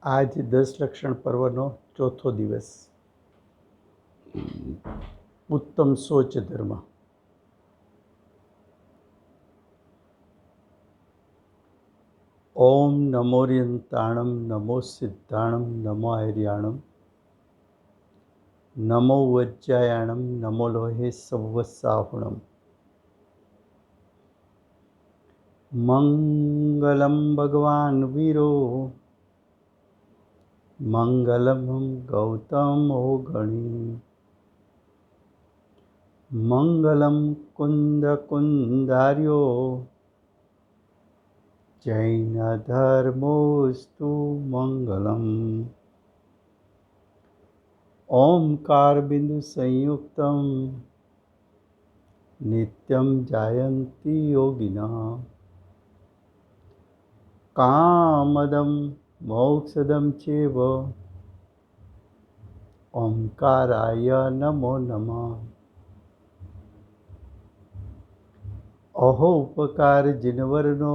આજ 10 લક્ષણ પર્વનો ચોથો દિવસ. ઉત્તમ શૌચ ધર્મ. ઓમ નમોર્યંતાણમ નમો સિદ્ધાણમ નમો આર્યાણમ નમો વજ્જાયાણમ નમો લોહે સવસાહુણમ. મંગલમ ભગવાન વીરો મંગલમ ગૌતમો ગણી. મંગલમ કુંદ કુંદાર્યો જૈન ધર્મોસ્તુ મંગલમ. ઓમકાર બિંદુ સંયુક્તમ નિત્યમ જાયંતી યોગિના. કામદમ મોક્ષદમ ચેવ ઓમકારાય નમો નમઃ. અહો ઉપકાર જિનવરનો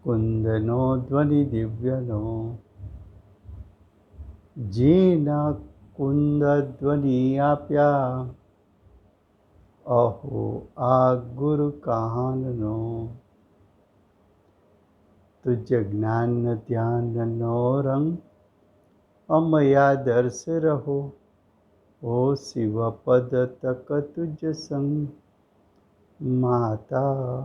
કુંદનો ધ્વનિ દિવ્યનો. જેના કુંદ ધ્વનિ આપ્યા અહો આ ગુરુ કહાનનો. તુજ જ્ઞાન ધ્યાનનો રંગ અમયા દર્શ રહો. ઓ શિવ પદ તક તુજ સંગ માતા.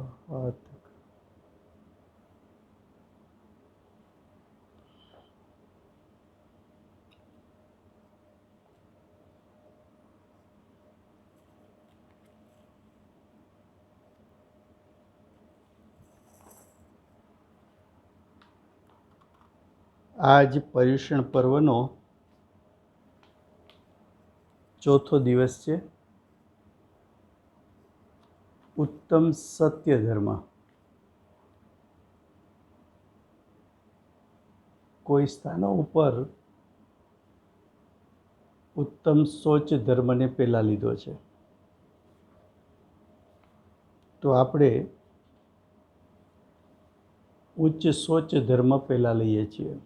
આજ પર્યુષણ પર્વનો ચોથો દિવસ છે. ઉત્તમ સત્ય ધર્મ. કોઈ સ્થાનો ઉપર ઉત્તમ શૌચ ધર્મને પહેલા લીધો છે, તો આપણે ઉચ્ચ શૌચ ધર્મ પહેલા લઈએ છીએ.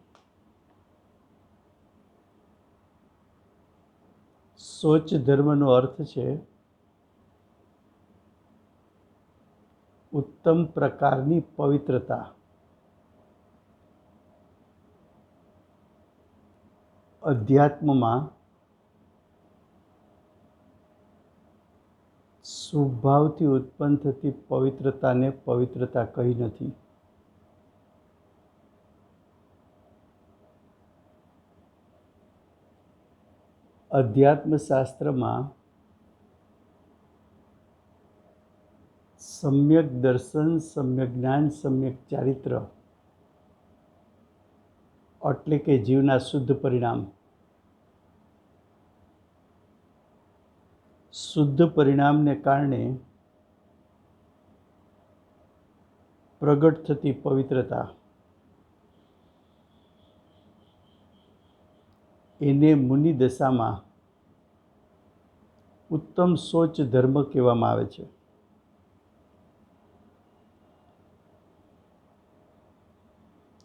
શૌચ ધર્મનો અર્થ છે ઉત્તમ પ્રકારની પવિત્રતા. અધ્યાત્મમાં સ્વભાવથી ઉત્પન્ન થતી પવિત્રતાને પવિત્રતા કહી નથી. અધ્યાત્મ શાસ્ત્રમાં સમ્યક દર્શન, સમ્યક જ્ઞાન, સમ્યક ચારિત્ર એટલે કે જીવના શુદ્ધ પરિણામ. શુદ્ધ પરિણામને કારણે પ્રગટ થતી પવિત્રતા, એને મુનિ દશામાં ઉત્તમ શૌચ ધર્મ કહેવામાં આવે છે.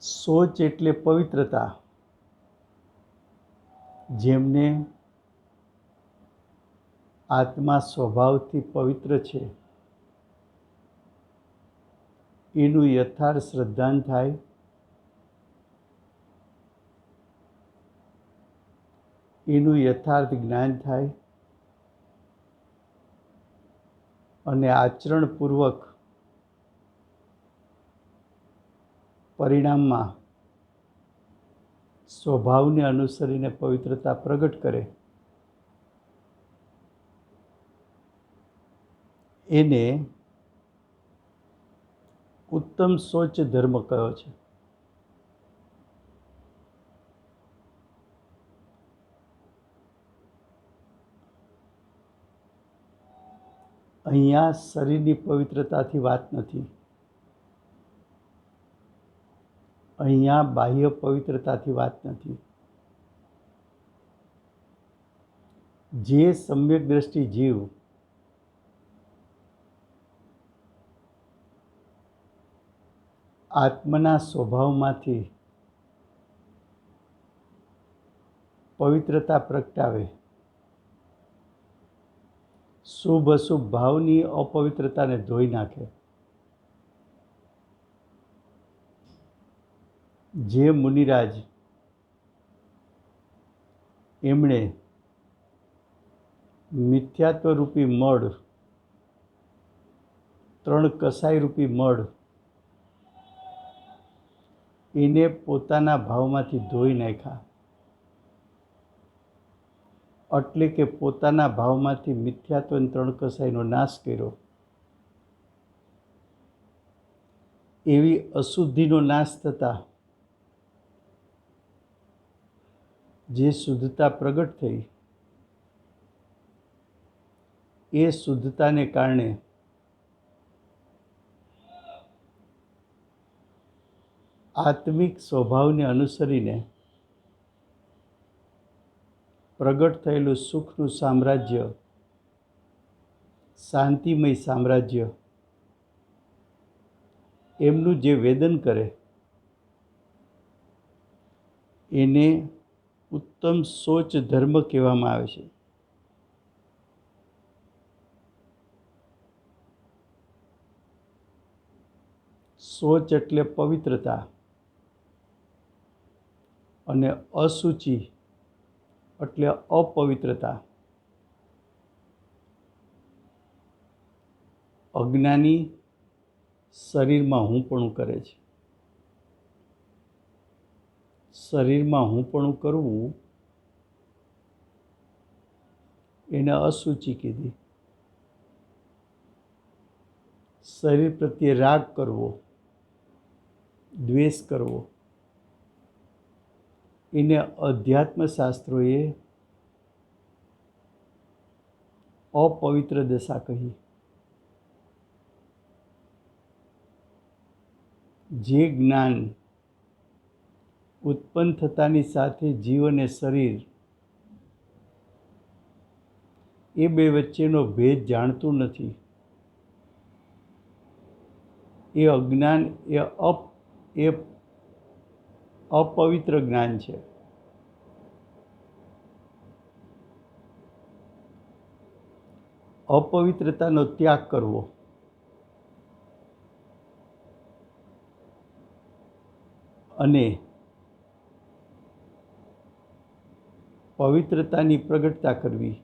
શૌચ એટલે પવિત્રતા. જેમને આત્મા સ્વભાવથી પવિત્ર છે, એનું યથાર્થ શ્રદ્ધાન થાય, એનું યથાર્થ જ્ઞાન થાય અને આચરણપૂર્વક પરિણામમાં સ્વભાવને અનુસરીને પવિત્રતા પ્રગટ કરે, એને ઉત્તમ શૌચ ધર્મ કહ્યો છે. અહીંયા શરીરની પવિત્રતાથી વાત નથી. અહીંયા બાહ્ય પવિત્રતાથી વાત નથી. જે સમ્યક દ્રષ્ટિ જીવ આત્મના સ્વભાવમાંથી પવિત્રતા પ્રગટાવે, શુભ અશુભ ભાવની અપવિત્રતાને ધોઈ નાખે. જે મુનિરાજ એમણે મિથ્યાત્વરૂપી મળ, 3 કસાઈરૂપી મળ એને પોતાના ભાવમાંથી ધોઈ નાખ્યા. એટલે કે પોતાના ભાવમાંથી મિથ્યાત્વ 3 કસાઈનો નાશ કર્યો. એવી અશુદ્ધિનો નાશ થતા જે શુદ્ધતા પ્રગટ થઈ, એ શુદ્ધતાને કારણે આત્મિક સ્વભાવને અનુસરીને પ્રગટ થયેલું સુખનું સામ્રાજ્ય, શાંતિમય સામ્રાજ્ય, એમનું જે વેદન કરે એને ઉત્તમ સોચ ધર્મ કહેવામાં આવે છે. સોચ એટલે પવિત્રતા અને અશુચિ એટલે અપવિત્રતા. અજ્ઞાની શરીરમાં હુંપણું કરે છે. શરીરમાં હુંપણું કરવું એને અશુચિ કીધી. શરીર પ્રત્યે રાગ કરવો, દ્વેષ કરવો, એને અધ્યાત્મશાસ્ત્રોએ અપવિત્ર દશા કહી. જે જ્ઞાન ઉત્પન્ન થતાની સાથે જીવ અને શરીર એ બે વચ્ચેનો ભેદ જાણતું નથી, એ અજ્ઞાન એ અપવિત્ર જ્ઞાન છે. અપવિત્રતાનો ત્યાગ કરવો અને પવિત્રતાની પ્રગટતા કરવી,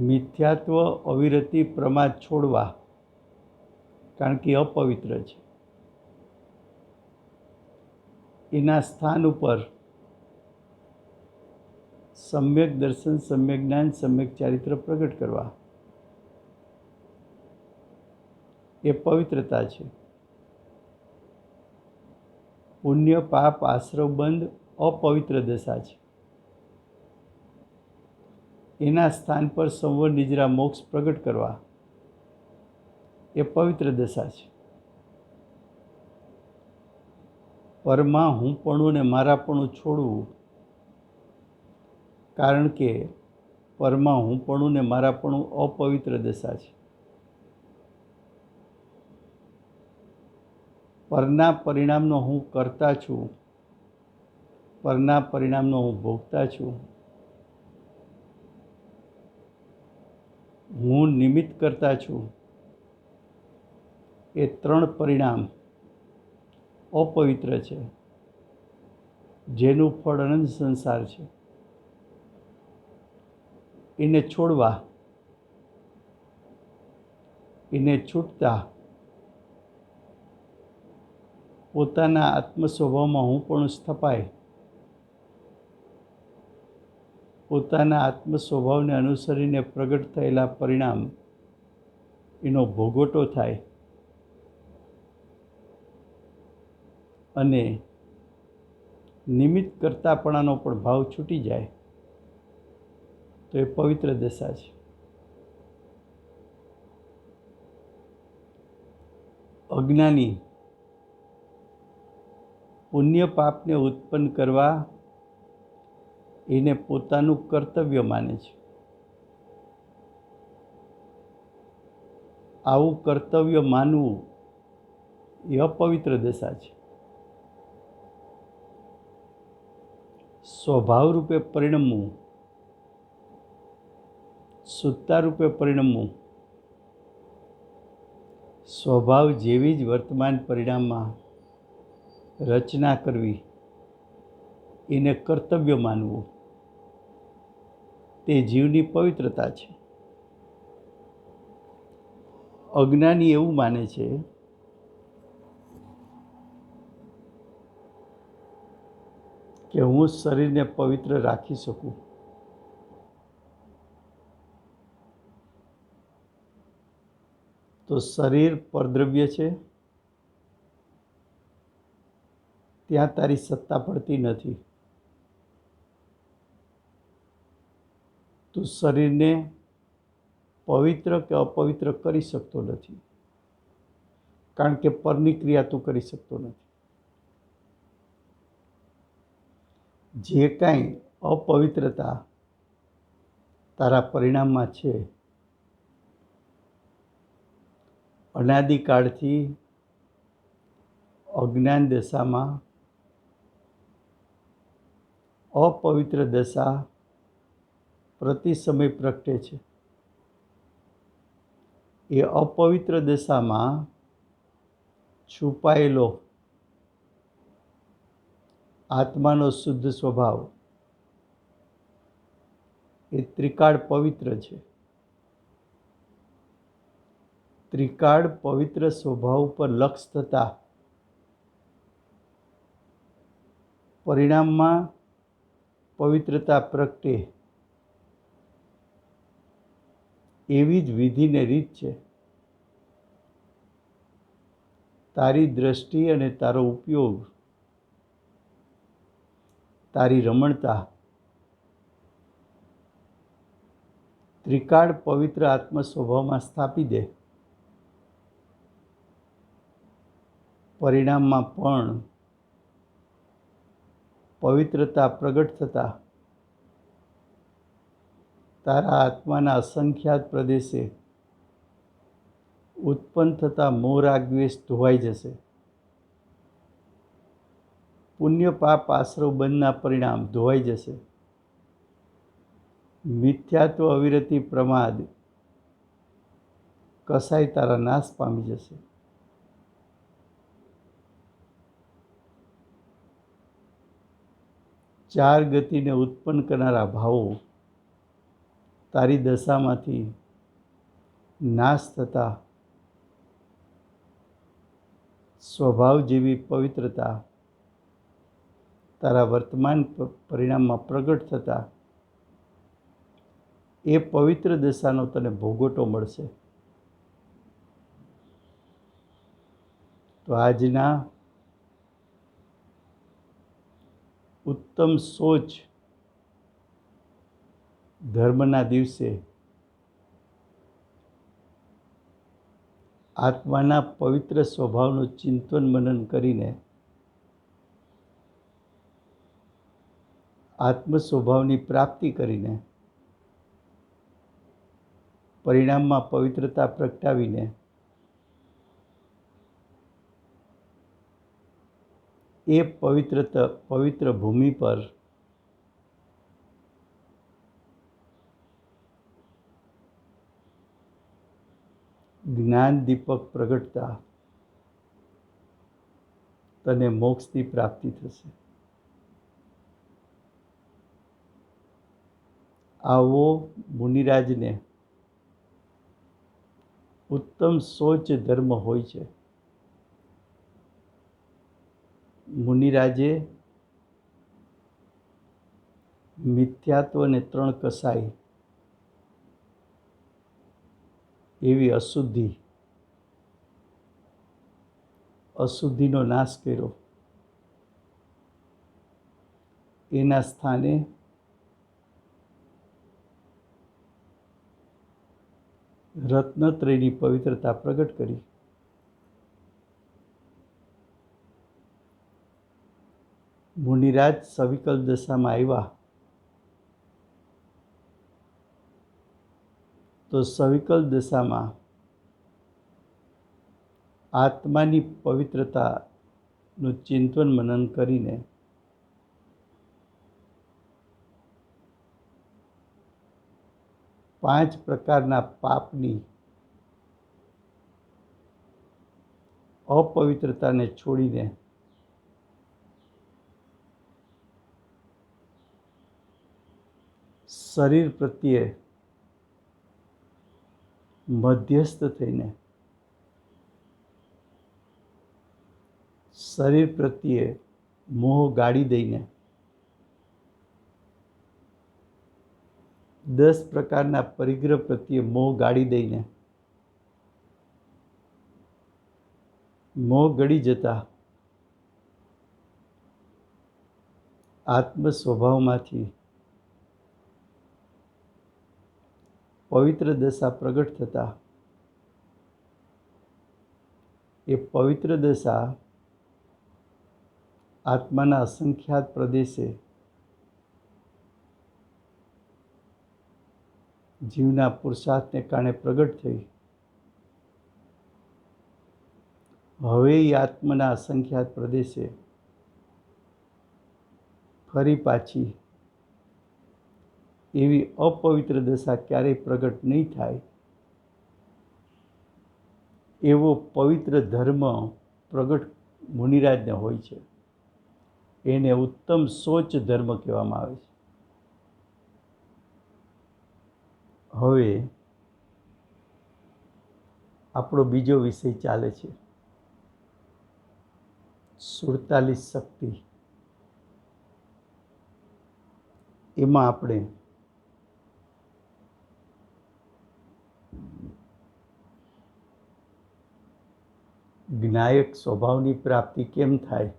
મિથ્યાત્વ, અવિરતિ, પ્રમાદ છોડવા, કારણ કે અપવિત્ર છે. એના સ્થાન ઉપર સમ્યક દર્શન, સમ્યક જ્ઞાન, સમ્યક ચારિત્ર પ્રગટ કરવા, એ પવિત્રતા છે. પુણ્ય પાપ આશ્રવ બંધ અપવિત્ર દશા છે. એના સ્થાન પર સંવર નિજરા મોક્ષ પ્રગટ કરવા, એ પવિત્ર દશા છે. પરમાં હુંપણું ને મારાપણું છોડવું, કારણ કે પરમાં હુંપણું ને મારાપણું અપવિત્ર દશા છે. પરના પરિણામનો હું કરતા છું, પરના પરિણામનો હું ભોગતા છું. હું નિમિત્ત કરતા છું. એ 3 પરિણામ અપવિત્ર છે, જેનું ફળ અનંત સંસાર છે. એને છોડવા, એને છૂટતા પોતાના આત્મ સ્વભાવમાં હું પણ સ્થપાય, પોતાના આત્મ સ્વભાવને અનુસરીને પ્રગટ થયેલા પરિણામ એનો ભોગવટો થાય અને નિમિત્ત કરતાપણાનો પણ ભાવ છૂટી જાય, તો એ પવિત્ર દશા છે. અજ્ઞાની પુણ્ય પાપને ઉત્પન્ન કરવા એને પોતાનું કર્તવ્ય માને છે. આવું કર્તવ્ય માનવું એ અપવિત્ર દશા છે. સ્વભાવ રૂપે પરિણમવું, સુત્તા રૂપે પરિણમવું, સ્વભાવ જેવી જ વર્તમાન પરિણામમાં રચના કરવી, એને કર્તવ્ય માનવું, તે જીવની પવિત્રતા છે. અજ્ઞાની એવું માને છે કે હું શરીરને પવિત્ર રાખી શકું, તો શરીર પરદ્રવ્ય છે, ત્યાં તારી સત્તા પડતી નથી. તું શરીરને પવિત્ર કે અપવિત્ર કરી શકતો નથી, કારણ કે પરની ક્રિયા તું કરી શકતો નથી. જે કાંઈ અપવિત્રતા તારા પરિણામમાં છે, અનાદિકાળથી અજ્ઞાન દશામાં અપવિત્ર દશા પ્રતિ સમય પ્રગટે છે. એ અપવિત્ર દશામાં છુપાયેલો આત્માનો શુદ્ધ સ્વભાવ એ ત્રિકાળ પવિત્ર છે. ત્રિકાળ પવિત્ર સ્વભાવ પર લક્ષ થતા પરિણામમાં પવિત્રતા પ્રગટે એવી જ વિધિને રીત છે. તારી દ્રષ્ટિ અને તારો ઉપયોગ, તારી રમણતા ત્રિકાળ પવિત્ર આત્મ સ્વભાવમાં સ્થાપી દે. પરિણામમાં પણ પવિત્રતા પ્રગટ થતા તારા આત્માના અસંખ્યાત પ્રદેશે ઉત્પન્ન થતા મોહ રાગ દ્વેષ ધોવાઈ જશે. પુણ્ય પાપ આશ્રવ બંધના પરિણામ ધોવાઈ જશે. મિથ્યાત્વ અવિરતિ પ્રમાદ કસાય તારા નાશ પામી જશે. ચાર ગતિને ઉત્પન્ન કરનારા ભાવો તારી દશામાંથી નાશ થતા સ્વભાવ જેવી પવિત્રતા તારા વર્તમાન પરિણામમાં પ્રગટ થતા એ પવિત્ર દશાનો તને ભોગવટો મળશે. તો આજના ઉત્તમ સોચ ધર્મના દિવસે આત્માના પવિત્ર સ્વભાવનું ચિંતન મનન કરીને આત્મ સ્વભાવની પ્રાપ્તિ કરીને પરિણામમાં પવિત્રતા પ્રગટાવીને એ પવિત્ર ભૂમિ પર જ્ઞાન દીપક પ્રગટતા તને મોક્ષની પ્રાપ્તિ થશે. આવો મુનિરાજને ઉત્તમ સોચ ધર્મ હોય છે. મુનિરાજે મિથ્યાત્વને ત્રણ કસાય એવી અશુદ્ધિનો નાશ કર્યો. એના સ્થાને રત્નત્રયની પવિત્રતા પ્રગટ કરી. મુનિરાજ સવિકલ્પ દશામાં આવ્યા તો સવિકલ્પ દશામાં આત્માની પવિત્રતાનું ચિંતન મનન કરીને 5 પ્રકારના પાપની अपवित्रताने छोड़ीने शरीर प्रत्ये मध्यस्थ थईने शरीर प्रत्ये मोह गाड़ी दईने 10 प्रकारना परिग्रह प्रत्ये मोह गाड़ी दईने मोह गड़ी जता आत्म स्वभावमांथी पवित्र दशा प्रगट थता ए पवित्र दशा आत्माना असंख्यात प्रदेशे जीवना पुरुषार्थने कारणे प्रगट थई। हवे आत्मना असंख्यात प्रदेशे फरी पाछी एवी अपवित्र दशा क्यारे प्रगट नहीं थाय एवो पवित्र धर्म प्रगट मुनिराजने होय छे। एने उत्तम सोच धर्म कहेवामां आवे छे। हवे आपणो बीजो विषय चाले छे 47 शक्ति। एमां आपणे ज्ञायक स्वभावनी प्राप्ति केम थाय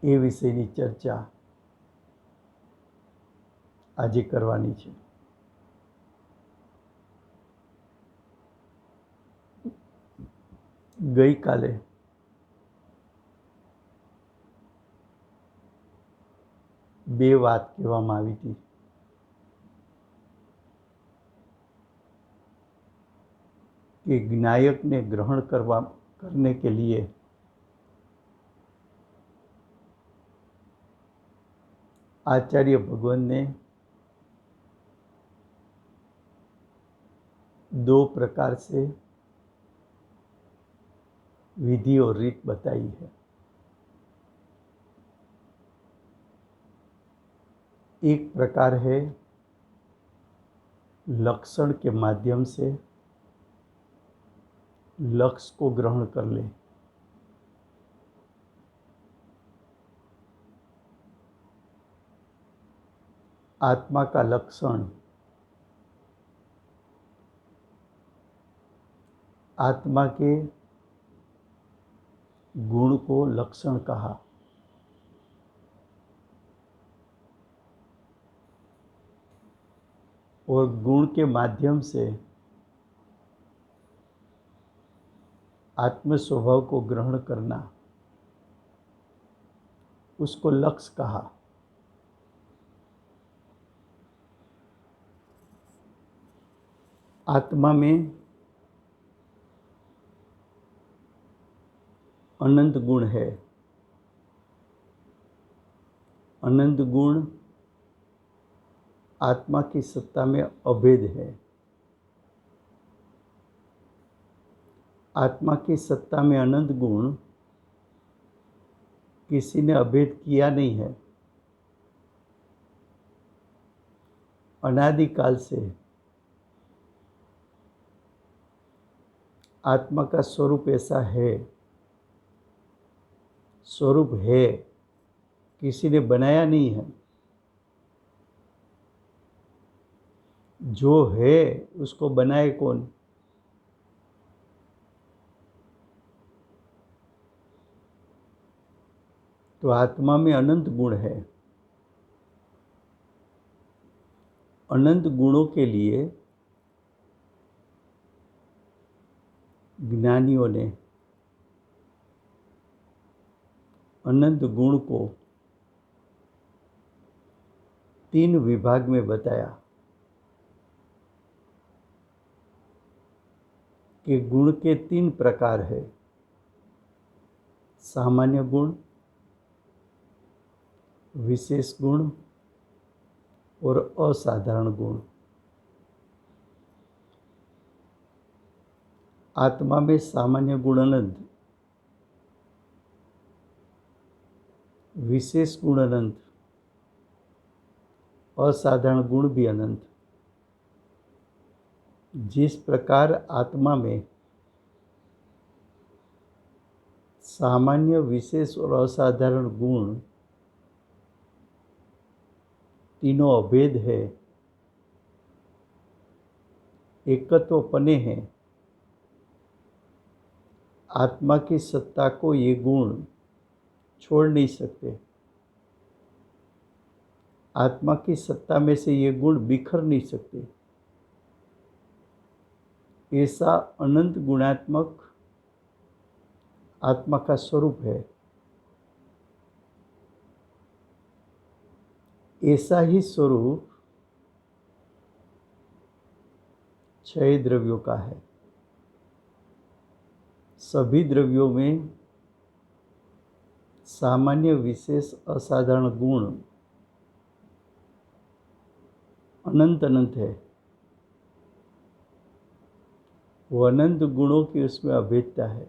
ए विषयनी चर्चा आजे करवानी छे। गई काले बे बात कहेवामां आवी थी। कि ज्ञायक ने ग्रहण करने के लिए आचार्य भगवान ने 2 प्रकार से विधि और रीत बताई है। एक प्रकार है लक्षण के माध्यम से लक्ष्य को ग्रहण कर ले। आत्मा का लक्षण आत्मा के गुण को लक्षण कहा। और गुण के माध्यम से आत्म स्वभाव को ग्रहण करना उसको लक्ष्य कहा। आत्मा में अनंत गुण है। अनंत गुण आत्मा की सत्ता में अभेद है। आत्मा की सत्ता में अनंत गुण किसी ने अभेद किया नहीं है। अनादिकाल से आत्मा का स्वरूप ऐसा है, स्वरूप है, किसी ने बनाया नहीं है। जो है उसको बनाए कौन? तो आत्मा में अनंत गुण है। अनंत गुणों के लिए ज्ञानियों ने अनंत गुण को 3 विभाग में बताया कि गुण के 3 प्रकार है। सामान्य गुण, विशेष गुण और असाधारण गुण। आत्मा में सामान्य गुण अनंत, विशेष गुण अनंत, असाधारण गुण भी अनंत। जिस प्रकार आत्मा में सामान्य, विशेष और असाधारण गुण तीनों अभेद है, एकत्वपने हैं, आत्मा की सत्ता को ये गुण छोड़ नहीं सकते। आत्मा की सत्ता में से ये गुण बिखर नहीं सकते। ऐसा अनंत गुणात्मक आत्मा का स्वरूप है। ऐसा ही स्वरूप छह द्रव्यों का है। सभी द्रव्यों में सामान्य, विशेष, असाधारण गुण अनंत अनंत है। वो अनंत गुणों की उसमें अभेदता है।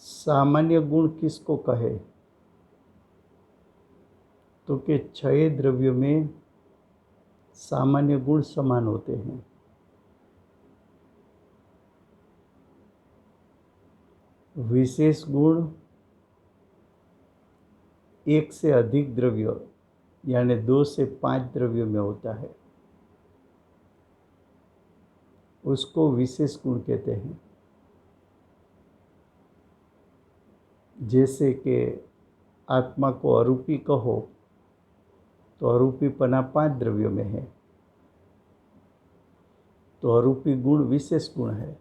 सामान्य गुण किसको कहे? तो कि छह द्रव्यों में सामान्य गुण समान होते हैं। विशेष गुण एक से अधिक द्रव्य यानी 2 से 5 द्रव्यों में होता है, उसको विशेष गुण कहते हैं। जैसे कि आत्मा को अरूपी कहो तो अरूपीपना 5 द्रव्यों में है, तो अरूपी गुण विशेष गुण है।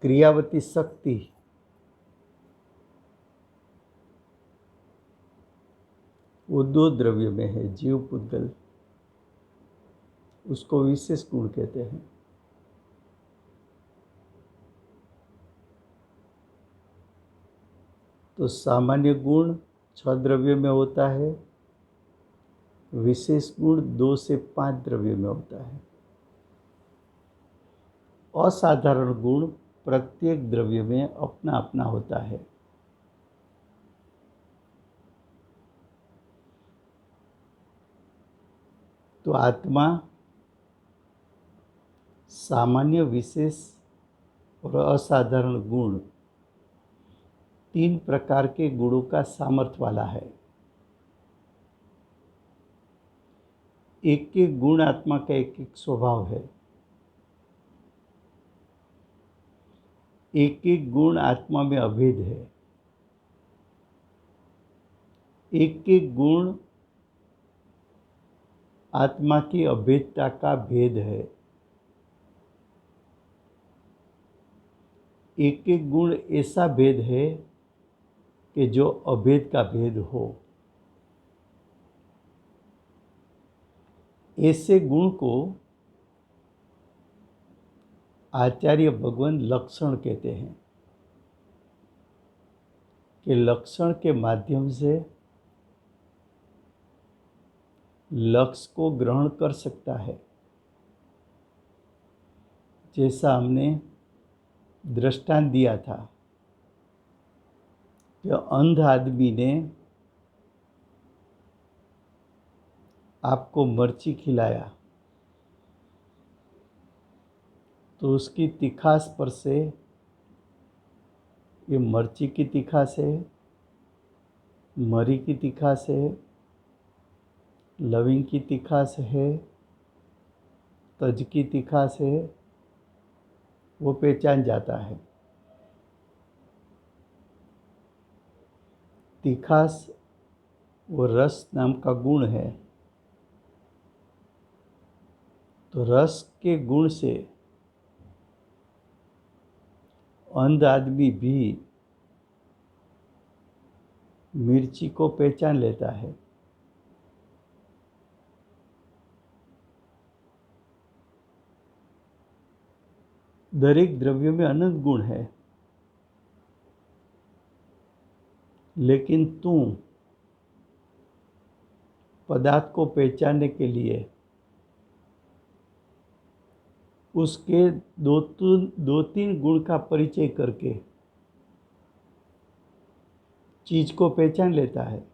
क्रियावती शक्ति वो 2 द्रव्यों में है, जीव पुद्गल, उसको विशेष गुण कहते हैं। तो सामान्य गुण 6 द्रव्यों में होता है, विशेष गुण 2 से 5 द्रव्यों में होता है। असाधारण गुण प्रत्येक द्रव्य में अपना अपना होता है। तो आत्मा सामान्य, विशेष और असाधारण गुण 3 प्रकार के गुणों का सामर्थ्य वाला है। एक एक गुण आत्मा का एक एक स्वभाव है। एक एक गुण आत्मा में अभेद है। एक एक गुण आत्मा की अभेदता का भेद है। एक एक गुण ऐसा भेद है कि जो अभेद का भेद हो। ऐसे गुण को आचार्य भगवान लक्षण कहते हैं कि लक्षण के माध्यम से लक्ष्य को ग्रहण कर सकता है। जैसा हमने दृष्टांत दिया था कि अंध आदमी ने आपको मिर्ची खिलाया तो उसकी तिखास पर से ये मिर्ची की तिखास है, मरी की तिखास है, लविंग की तिखास है, तज की तिखास है, वो पहचान जाता है। तिखास वो रस नाम का गुण है। तो रस के गुण से अंध आदमी भी मिर्ची को पहचान लेता है। दरेक द्रव्य में अनंत गुण है, लेकिन तू पदार्थ को पहचानने के लिए उसके दो तीन गुण का परिचय करके चीज को पहचान लेता है।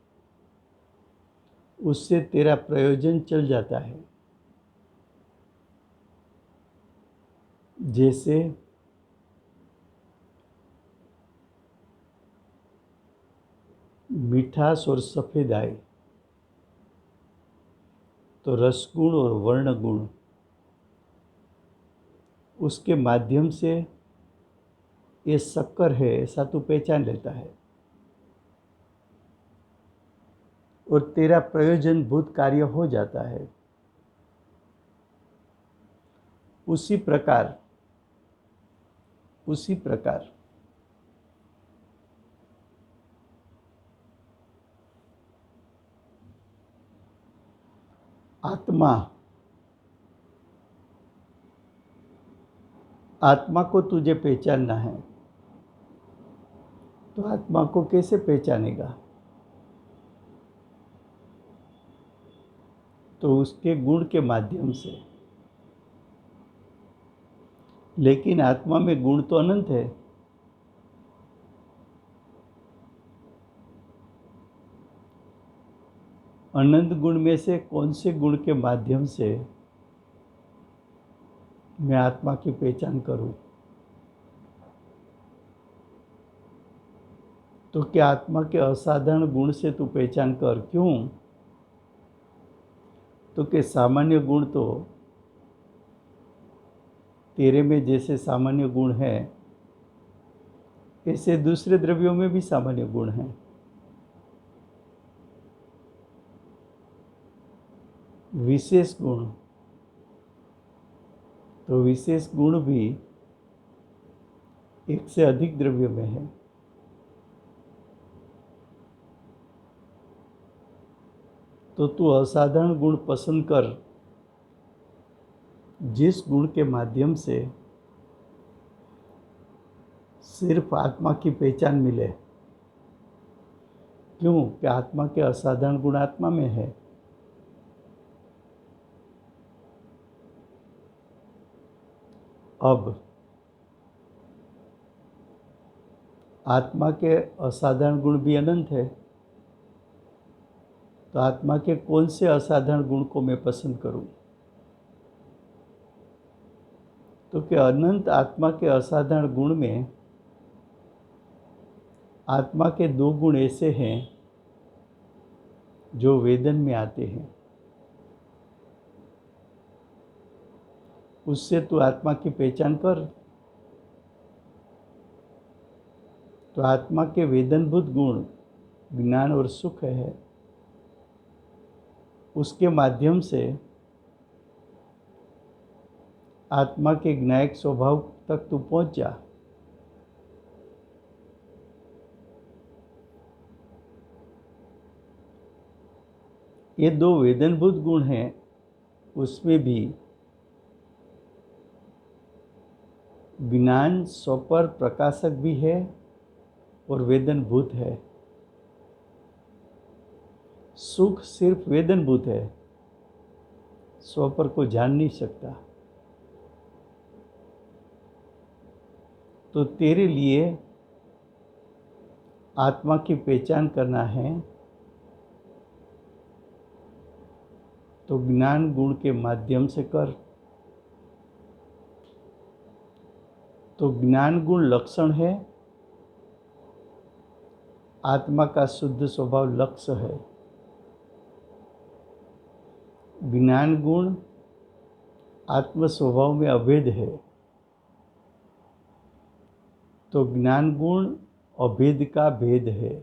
उससे तेरा प्रयोजन चल जाता है। जैसे मिठास और सफ़ेदाई, तो रसगुण और वर्ण गुण उसके माध्यम से ये शक्कर है ऐसा तू पहचान लेता है और तेरा प्रयोजनभूत कार्य हो जाता है। उसी प्रकार आत्मा को तुझे पहचानना है, तो आत्मा को कैसे पहचानेगा? तो उसके गुण के माध्यम से। लेकिन आत्मा में गुण तो अनंत है। अनंत गुण में से कौन से गुण के माध्यम से मैं आत्मा की पहचान करूं? तो क्या आत्मा के असाधारण गुण से तू पहचान कर? क्यों? तो कि सामान्य गुण तो तेरे में जैसे सामान्य गुण है ऐसे दूसरे द्रव्यों में भी सामान्य गुण हैं। विशेष गुण, तो विशेष गुण भी एक से अधिक द्रव्यों में है। तो तू असाधारण गुण पसंद कर, जिस गुण के माध्यम से सिर्फ आत्मा की पहचान मिले। क्यों? कि आत्मा के असाधारण गुण आत्मा में है। अब आत्मा के असाधारण गुण भी अनंत है, तो आत्मा के कौन से असाधारण गुण को मैं पसंद करूं? तो कि अनंत आत्मा के असाधारण गुण में आत्मा के दो गुण ऐसे हैं जो वेदन में आते हैं। उससे तू आत्मा की पहचान कर। तो आत्मा के वेदनभूत गुण ज्ञान और सुख है। उसके माध्यम से आत्मा के ज्ञायक स्वभाव तक तू पहुंच जा। ये दो वेदनभूत गुण हैं, उसमें भी ज्ञान स्वपर प्रकाशक भी है और वेदनभूत है। सुख सिर्फ वेदनभूत है, स्वपर को जान नहीं सकता। तो तेरे लिए आत्मा की पहचान करना है तो ज्ञान गुण के माध्यम से कर। तो ज्ञान गुण लक्षण है, आत्मा का शुद्ध स्वभाव लक्ष्य है। ज्ञान गुण आत्म स्वभाव में अभेद है, तो ज्ञान गुण अभेद का भेद है।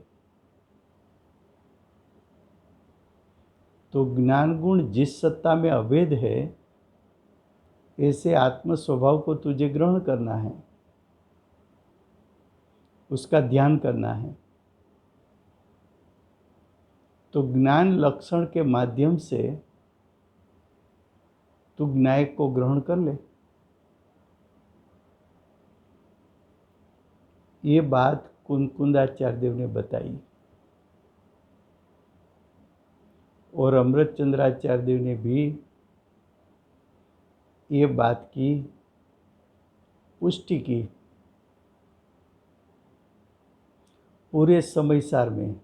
तो ज्ञान गुण जिस सत्ता में अभेद है ऐसे आत्म स्वभाव को तुझे ग्रहण करना है, उसका ध्यान करना है। तो ज्ञान लक्षण के माध्यम से तू ज्ञायक को ग्रहण कर ले। ये बात कुंकुंदाचार्य देव ने बताई और अमृतचंद्राचार्य देव ने भी ये बात की पुष्टि की। पूरे समय सार में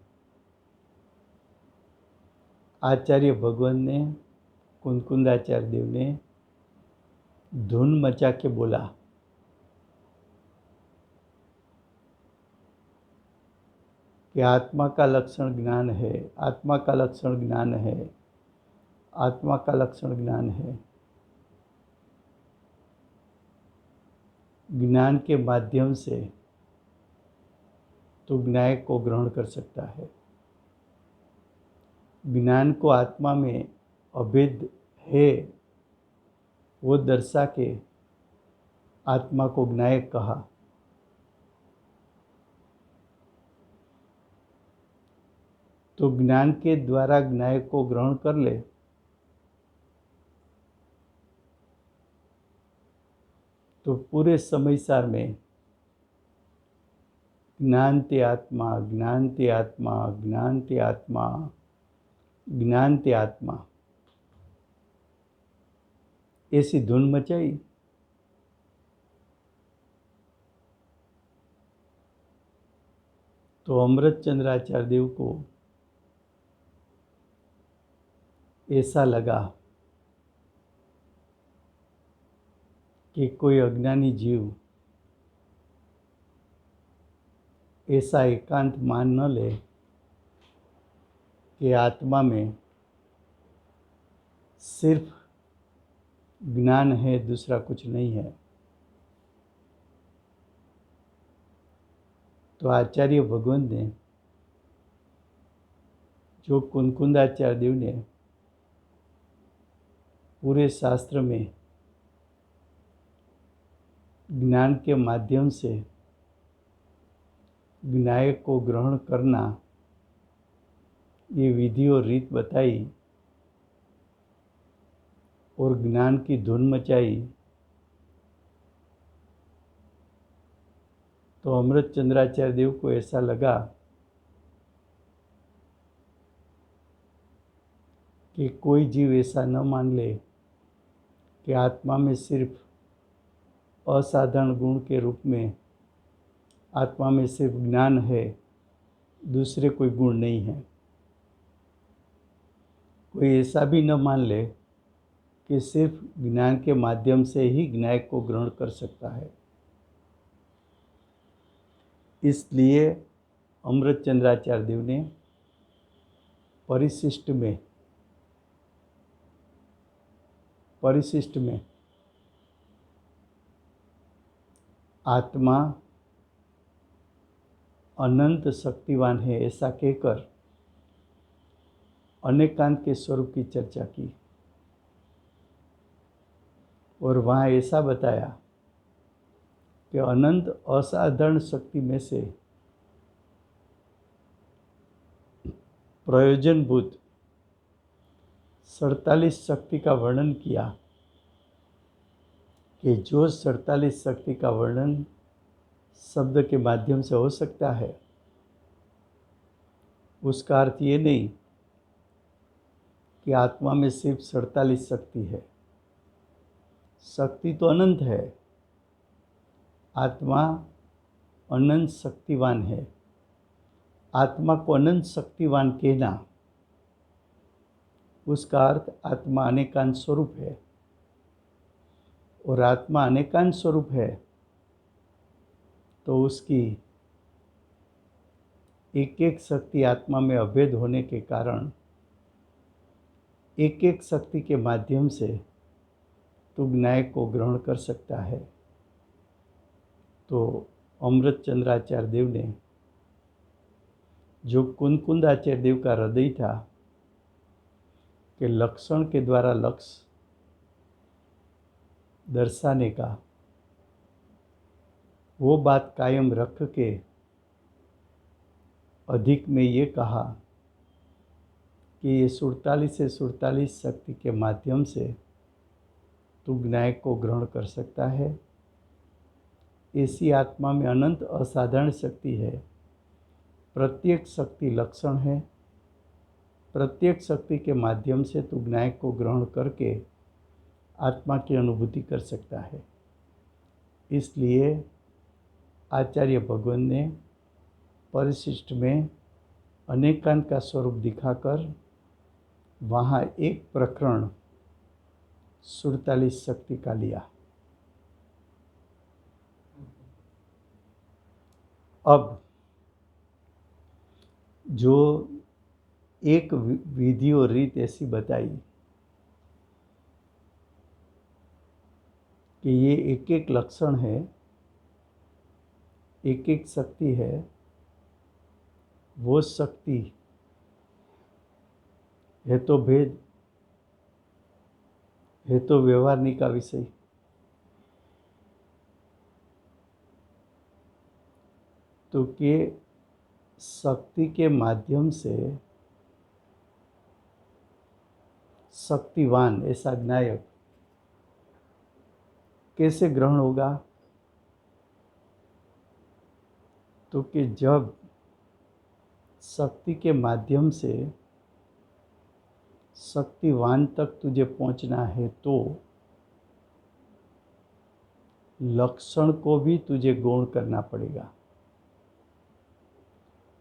आचार्य भगवान ने कुंकुंदाचार्य देव ने धुन मचा के बोला कि आत्मा का लक्षण ज्ञान है, आत्मा का लक्षण ज्ञान है, आत्मा का लक्षण ज्ञान है। ज्ञान के माध्यम से तो ज्ञान को ग्रहण कर सकता है। ज्ञान को आत्मा में अभेद है वो दर्शा के आत्मा को ज्ञान कहा। तो ज्ञान के द्वारा ज्ञान को ग्रहण कर ले तो पूरे समय सार में ज्ञान ते आत्मा, ज्ञान ते आत्मा, ज्ञान ते आत्मा, ज्ञान ते आत्मा ऐसी धुन मचाई। तो अमृतचंद्राचार्य देव को ऐसा लगा कि कोई अज्ञानी जीव ऐसा एकांत मान न ले कि आत्मा में सिर्फ ज्ञान है, दूसरा कुछ नहीं है। तो आचार्य भगवान ने जो कुंकुंदाचार्य देव ने पूरे शास्त्र में ज्ञान के माध्यम से ज्ञान को ग्रहण करना ये विधि और रीत बताई और ज्ञान की धुन मचाई, तो अमृतचंद्राचार्य देव को ऐसा लगा कि कोई जीव ऐसा न मान ले कि आत्मा में सिर्फ असाधारण गुण के रूप में आत्मा में सिर्फ ज्ञान है, दूसरे कोई गुण नहीं है। कोई ऐसा भी न मान ले कि सिर्फ ज्ञान के माध्यम से ही ज्ञान को ग्रहण कर सकता है। इसलिए अमृतचंद्राचार्य देव ने परिशिष्ट में आत्मा अनंत शक्तिवान है ऐसा कहकर अनेकांत के स्वरूप की चर्चा की और वहाँ ऐसा बताया कि अनंत असाधारण शक्ति में से प्रयोजनभूत 47 शक्ति का वर्णन किया कि जो 47 शक्ति का वर्णन शब्द के माध्यम से हो सकता है, उसका अर्थ ये नहीं कि आत्मा में सिर्फ 47 शक्ति है। शक्ति तो अनंत है, आत्मा अनंत शक्तिवान है। आत्मा को अनंत शक्तिवान कहना, उसका अर्थ आत्मा अनेकांत स्वरूप है और आत्मा अनेकांत स्वरूप है तो उसकी एक एक शक्ति आत्मा में अभेद होने के कारण एक एक शक्ति के माध्यम से तो ज्ञान को ग्रहण कर सकता है। तो अमृतचंद्राचार्य देव ने जो कुंकुंदाचार्य देव का हृदय था कि लक्षण के द्वारा लक्ष्य दर्शाने का, वो बात कायम रख के अधिक में ये कहा कि ये 47 से 47 शक्ति के माध्यम से तू ज्ञान को ग्रहण कर सकता है ऐसी आत्मा में अनंत असाधारण शक्ति है। प्रत्येक शक्ति लक्षण है। प्रत्येक शक्ति के माध्यम से तू ज्ञान को ग्रहण करके आत्मा की अनुभूति कर सकता है। इसलिए आचार्य भगवान ने परिशिष्ट में अनेकांत का स्वरूप दिखाकर वहाँ एक प्रकरण 47 शक्ति का लिया। अब जो एक विधि और रीत ऐसी बताई कि ये एक एक लक्षण है, एक एक शक्ति है, वो शक्ति है तो भेद, है तो व्यवहारनी का विषय। तो कि शक्ति के माध्यम से शक्तिवान ऐसा ज्ञायक कैसे ग्रहण होगा? तो कि जब शक्ति के माध्यम से शक्तिवान तक तुझे पहुंचना है तो लक्षण को भी तुझे गौण करना पड़ेगा।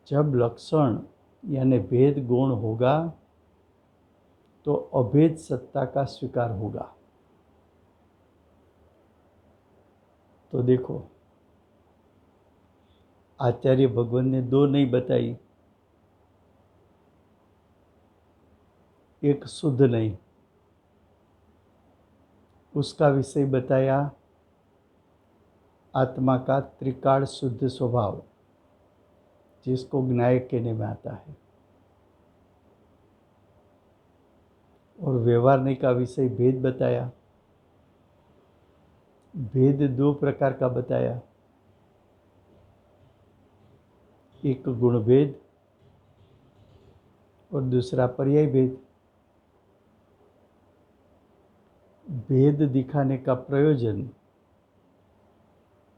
जब लक्षण यानी भेद गौण होगा तो अभेद सत्ता का स्वीकार होगा। तो देखो, आचार्य भगवान ने दो नहीं बताई, एक शुद्ध नहीं, उसका विषय बताया आत्मा का त्रिकाल शुद्ध स्वभाव, जिसको ज्ञायक कहने में आता है। और व्यवहारने का विषय भेद बताया। भेद दो प्रकार का बताया, एक गुण भेद और दूसरा पर्याय भेद। भेद दिखाने का प्रयोजन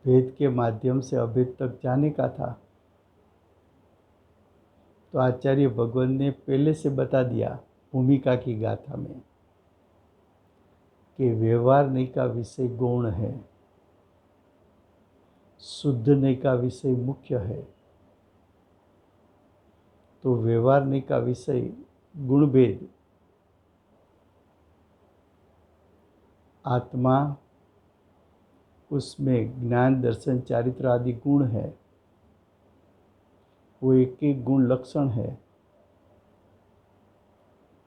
भेद के माध्यम से अभेद तक जाने का था। तो आचार्य भगवान ने पहले से बता दिया भूमिका की गाथा में कि व्यवहारने का विषय गौण है, शुद्धने का विषय मुख्य है। तो व्यवहारने का विषय गुणभेद, आत्मा उसमें ज्ञान दर्शन चारित्र आदि गुण है, वो एक एक गुण लक्षण है।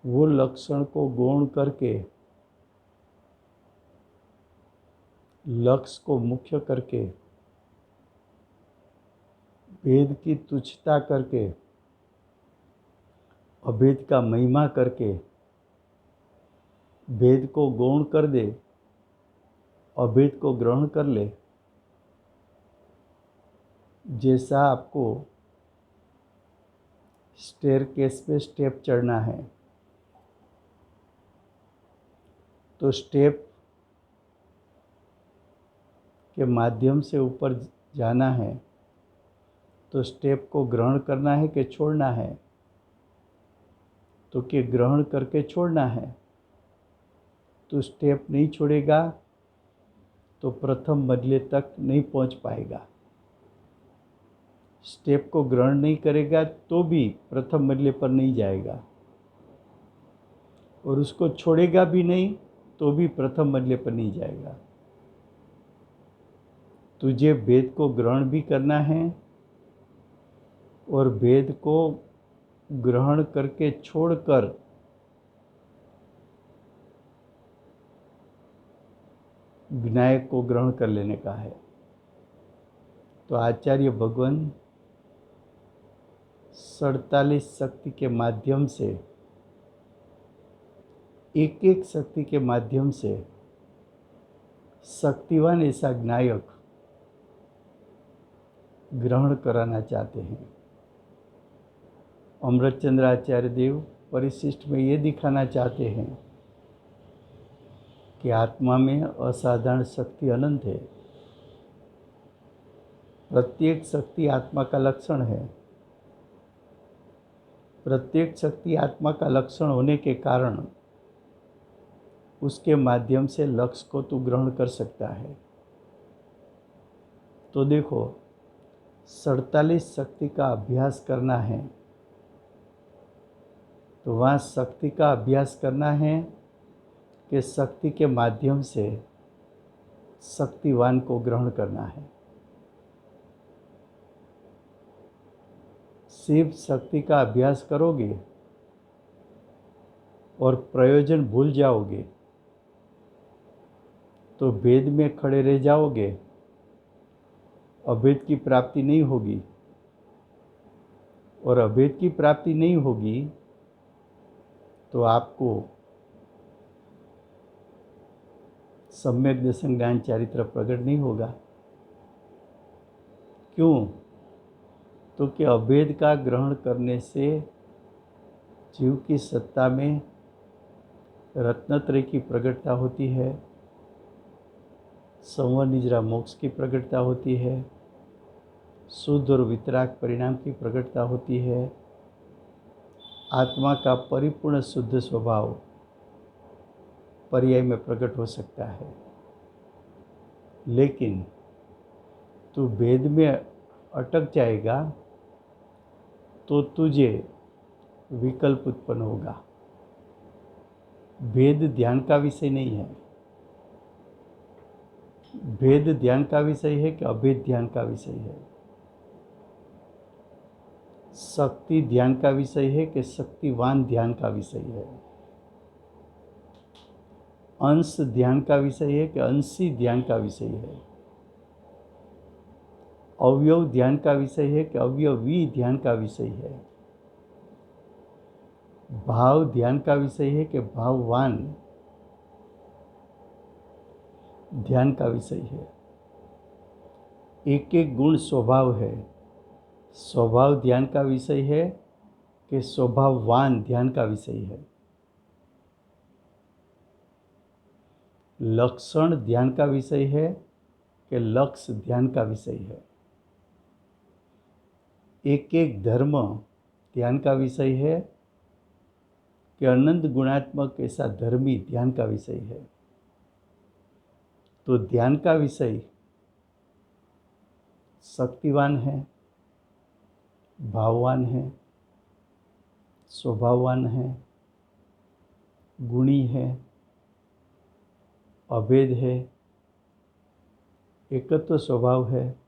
वो लक्षण को गौण करके लक्ष्य को मुख्य करके भेद की तुच्छता करके अभेद का महिमा करके भेद को गौण कर दे, अभेद को ग्रहण कर ले। जैसा आपको स्टेयरकेस पे स्टेप चढ़ना है तो स्टेप के माध्यम से ऊपर जाना है, तो स्टेप को ग्रहण करना है कि छोड़ना है? तो कि ग्रहण करके छोड़ना है। तो स्टेप नहीं छोड़ेगा तो प्रथम मजले तक नहीं पहुंच पाएगा। स्टेप को ग्रहण नहीं करेगा तो भी प्रथम मजले पर नहीं जाएगा, और उसको छोड़ेगा भी नहीं तो भी प्रथम मजले पर नहीं जाएगा। तुझे भेद को ग्रहण भी करना है और भेद को ग्रहण करके छोड़कर ज्ञान को ग्रहण कर लेने का है। तो आचार्य भगवान 47 शक्ति के माध्यम से, एक एक शक्ति के माध्यम से शक्तिवान ऐसा ज्ञायक ग्रहण कराना चाहते हैं। अमृतचंद्र आचार्य देव परिशिष्ट में ये दिखाना चाहते हैं कि आत्मा में असाधारण शक्ति अनंत है। प्रत्येक शक्ति आत्मा का लक्षण है। प्रत्येक शक्ति आत्मा का लक्षण होने के कारण उसके माध्यम से लक्ष्य को तू ग्रहण कर सकता है। तो देखो, 47 शक्ति का अभ्यास करना है, तो वहाँ शक्ति का अभ्यास करना है कि शक्ति के माध्यम से शक्तिवान को ग्रहण करना है। सिर्फ शक्ति का अभ्यास करोगे और प्रयोजन भूल जाओगे तो भेद में खड़े रह जाओगे, अभेद की प्राप्ति नहीं होगी। और अभेद की प्राप्ति नहीं होगी तो आपको सम्यक दर्शन ज्ञान चारित्र प्रकट नहीं होगा। क्यों? तो कि अभेद का ग्रहण करने से जीव की सत्ता में रत्नत्रय की प्रकटता होती है, संवर निजरा मोक्ष की प्रकटता होती है, शुद्ध और वितराग परिणाम की प्रकटता होती है, आत्मा का परिपूर्ण शुद्ध स्वभाव पर्याय में प्रकट हो सकता है। लेकिन तू भेद में अटक जाएगा तो तुझे विकल्प उत्पन्न होगा। भेद ध्यान का विषय नहीं है। भेद ध्यान का विषय है कि अभेद ध्यान का विषय है? शक्ति ध्यान का विषय है कि शक्तिवान ध्यान का विषय है? अंश ध्यान का विषय है कि अंशी ध्यान का विषय है? अवयव ध्यान का विषय है कि अवयवी ध्यान का विषय है? भाव ध्यान का विषय है कि भाववान ध्यान का विषय है? एक एक गुण स्वभाव है, स्वभाव ध्यान का विषय है कि स्वभाववान ध्यान का विषय है? लक्षण ध्यान का विषय है कि लक्ष्य ध्यान का विषय है? एक एक धर्म ध्यान का विषय है कि अनंत गुणात्मक ऐसा धर्मी ध्यान का विषय है? तो ध्यान का विषय शक्तिवान है, भाववान है, स्वभाववान है, गुणी है, अभेद है, एकत्व स्वभाव है,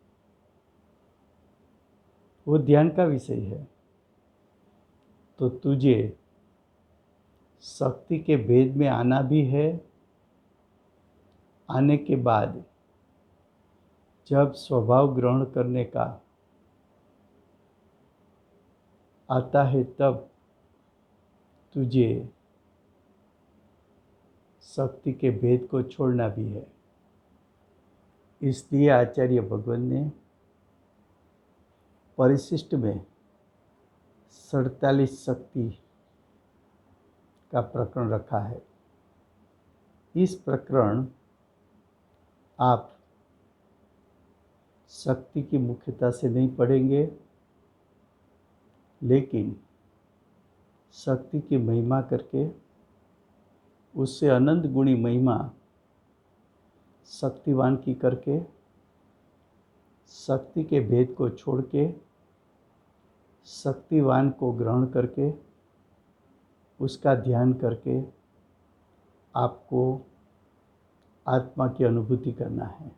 वो ध्यान का विषय है। तो तुझे शक्ति के भेद में आना भी है। आने के बाद जब स्वभाव ग्रहण करने का आता है तब तुझे शक्ति के भेद को छोड़ना भी है। इसलिए आचार्य भगवान ने परिशिष्ट में 47 शक्ति का प्रकरण रखा है। इस प्रकरण आप शक्ति की मुख्यता से नहीं पढ़ेंगे, लेकिन शक्ति की महिमा करके उससे अनंत गुणी महिमा शक्तिवान की करके शक्ति के भेद को छोड़ के शक्तिवान को ग्रहण करके उसका ध्यान करके आपको आत्मा की अनुभूति करना है।